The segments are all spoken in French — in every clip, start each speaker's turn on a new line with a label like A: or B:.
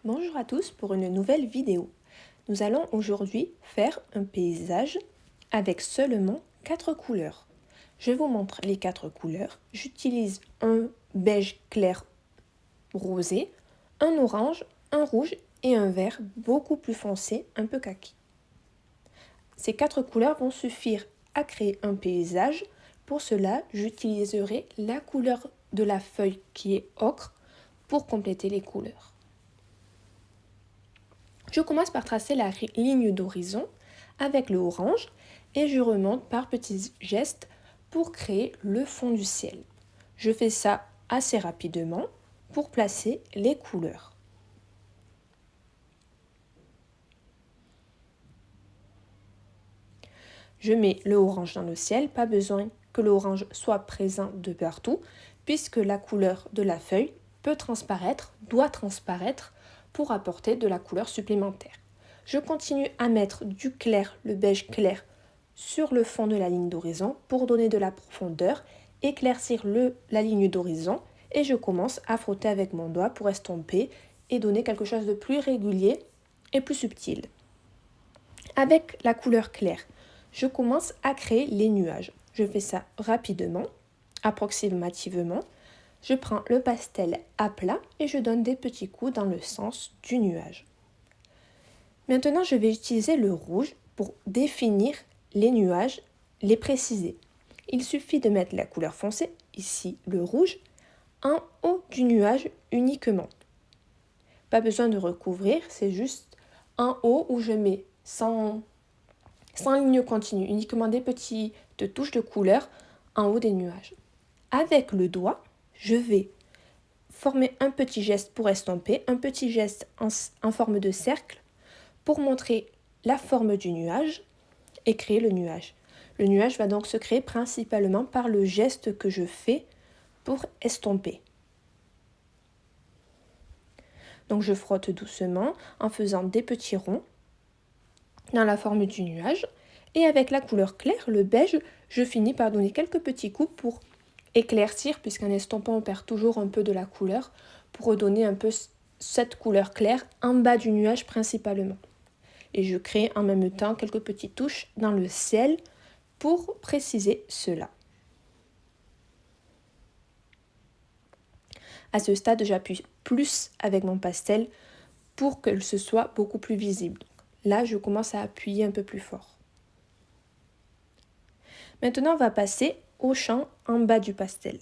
A: Bonjour à tous pour une nouvelle vidéo. Nous allons aujourd'hui faire un paysage avec seulement 4 couleurs. Je vous montre les 4 couleurs. J'utilise un beige clair rosé, un orange, un rouge et un vert beaucoup plus foncé, un peu kaki. Ces 4 couleurs vont suffire à créer un paysage. Pour cela, j'utiliserai la couleur de la feuille qui est ocre pour compléter les couleurs. Je commence par tracer la ligne d'horizon avec le orange et je remonte par petits gestes pour créer le fond du ciel. Je fais ça assez rapidement pour placer les couleurs. Je mets le orange dans le ciel, pas besoin que l'orange soit présent de partout puisque la couleur de la feuille peut transparaître, doit transparaître pour apporter de la couleur supplémentaire. Je continue à mettre du clair, le beige clair, sur le fond de la ligne d'horizon pour donner de la profondeur, éclaircir la ligne d'horizon et je commence à frotter avec mon doigt pour estomper et donner quelque chose de plus régulier et plus subtil. Avec la couleur claire, je commence à créer les nuages. Je fais ça rapidement, approximativement. Je prends le pastel à plat et je donne des petits coups dans le sens du nuage. Maintenant, je vais utiliser le rouge pour définir les nuages, les préciser. Il suffit de mettre la couleur foncée, ici le rouge, en haut du nuage uniquement. Pas besoin de recouvrir, c'est juste en haut où je mets sans ligne continue, uniquement des petites touches de couleur en haut des nuages. Avec le doigt, je vais former un petit geste pour estomper, un petit geste en forme de cercle pour montrer la forme du nuage et créer le nuage. Le nuage va donc se créer principalement par le geste que je fais pour estomper. Donc je frotte doucement en faisant des petits ronds dans la forme du nuage. Et avec la couleur claire, le beige, je finis par donner quelques petits coups pour éclaircir, puisqu'en estompant on perd toujours un peu de la couleur, pour redonner un peu cette couleur claire en bas du nuage principalement. Et je crée en même temps quelques petites touches dans le ciel pour préciser cela. À ce stade, j'appuie plus avec mon pastel pour que ce soit beaucoup plus visible. Là, je commence à appuyer un peu plus fort. Maintenant, on va passer au champ en bas du pastel.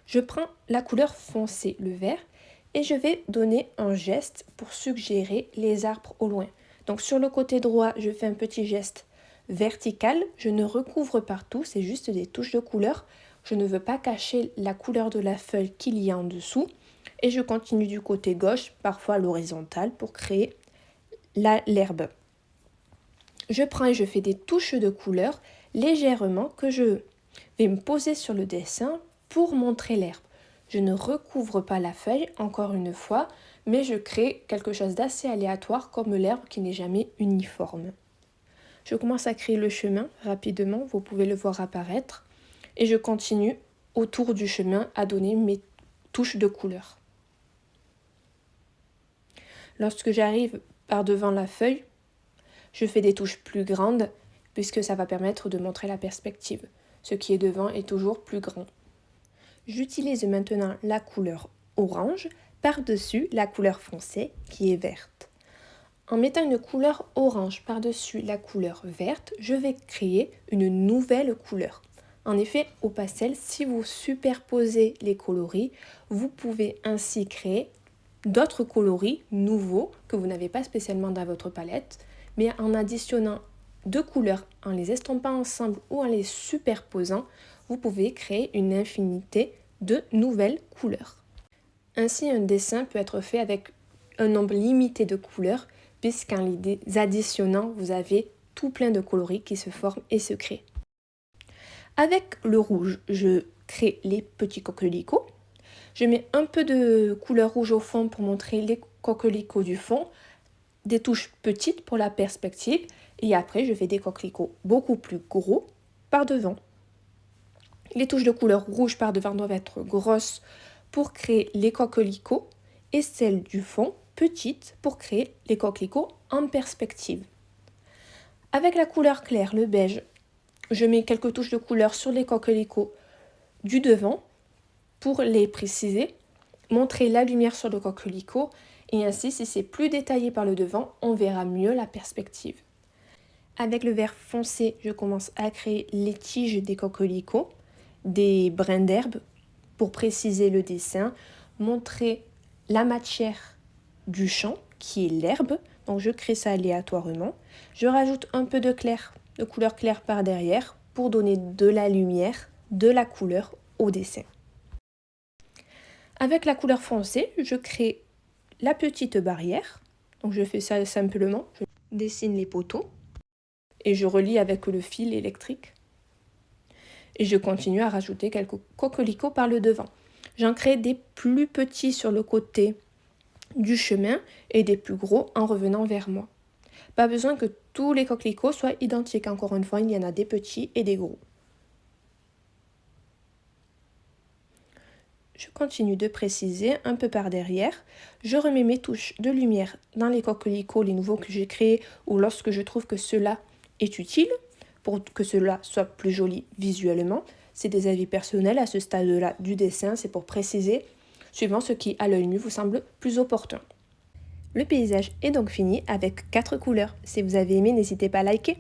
A: Je prends la couleur foncée, le vert, et je vais donner un geste pour suggérer les arbres au loin. Donc sur le côté droit, je fais un petit geste vertical. Je ne recouvre partout, c'est juste des touches de couleur. Je ne veux pas cacher la couleur de la feuille qu'il y a en dessous. Et je continue du côté gauche, parfois à l'horizontale, pour créer l'herbe. Je prends et je fais des touches de couleur légèrement que je vais me poser sur le dessin pour montrer l'herbe. Je ne recouvre pas la feuille, encore une fois, mais je crée quelque chose d'assez aléatoire comme l'herbe qui n'est jamais uniforme. Je commence à créer le chemin rapidement, vous pouvez le voir apparaître, et je continue autour du chemin à donner mes touches de couleur. Lorsque j'arrive par devant la feuille, je fais des touches plus grandes puisque ça va permettre de montrer la perspective. Ce qui est devant est toujours plus grand. J'utilise maintenant la couleur orange par-dessus la couleur foncée qui est verte. En mettant une couleur orange par-dessus la couleur verte, je vais créer une nouvelle couleur. En effet, au pastel, si vous superposez les coloris, vous pouvez ainsi créer d'autres coloris nouveaux que vous n'avez pas spécialement dans votre palette, mais en additionnant deux couleurs, en les estompant ensemble ou en les superposant, vous pouvez créer une infinité de nouvelles couleurs. Ainsi, un dessin peut être fait avec un nombre limité de couleurs, puisqu'en les additionnant, vous avez tout plein de coloris qui se forment et se créent. Avec le rouge, je crée les petits coquelicots. Je mets un peu de couleur rouge au fond pour montrer les coquelicots du fond, des touches petites pour la perspective, et après je fais des coquelicots beaucoup plus gros par devant. Les touches de couleur rouge par devant doivent être grosses pour créer les coquelicots, et celle du fond petite pour créer les coquelicots en perspective. Avec la couleur claire, le beige, je mets quelques touches de couleur sur les coquelicots du devant pour les préciser, montrer la lumière sur le coquelicot et ainsi si c'est plus détaillé par le devant, on verra mieux la perspective. Avec le vert foncé, je commence à créer les tiges des coquelicots, des brins d'herbe pour préciser le dessin, montrer la matière du champ qui est l'herbe. Donc je crée ça aléatoirement. Je rajoute un peu de couleur claire par derrière pour donner de la lumière, de la couleur au dessin. Avec la couleur foncée, je crée la petite barrière. Donc je fais ça simplement, je dessine les poteaux et je relie avec le fil électrique. Et je continue à rajouter quelques coquelicots par le devant. J'en crée des plus petits sur le côté du chemin et des plus gros en revenant vers moi. Pas besoin que tous les coquelicots soient identiques. Encore une fois, il y en a des petits et des gros. Je continue de préciser un peu par derrière. Je remets mes touches de lumière dans les coquelicots, les nouveaux que j'ai créés ou lorsque je trouve que cela est utile pour que cela soit plus joli visuellement. C'est des avis personnels à ce stade-là du dessin, c'est pour préciser suivant ce qui à l'œil nu vous semble plus opportun. Le paysage est donc fini avec 4 couleurs. Si vous avez aimé, n'hésitez pas à liker.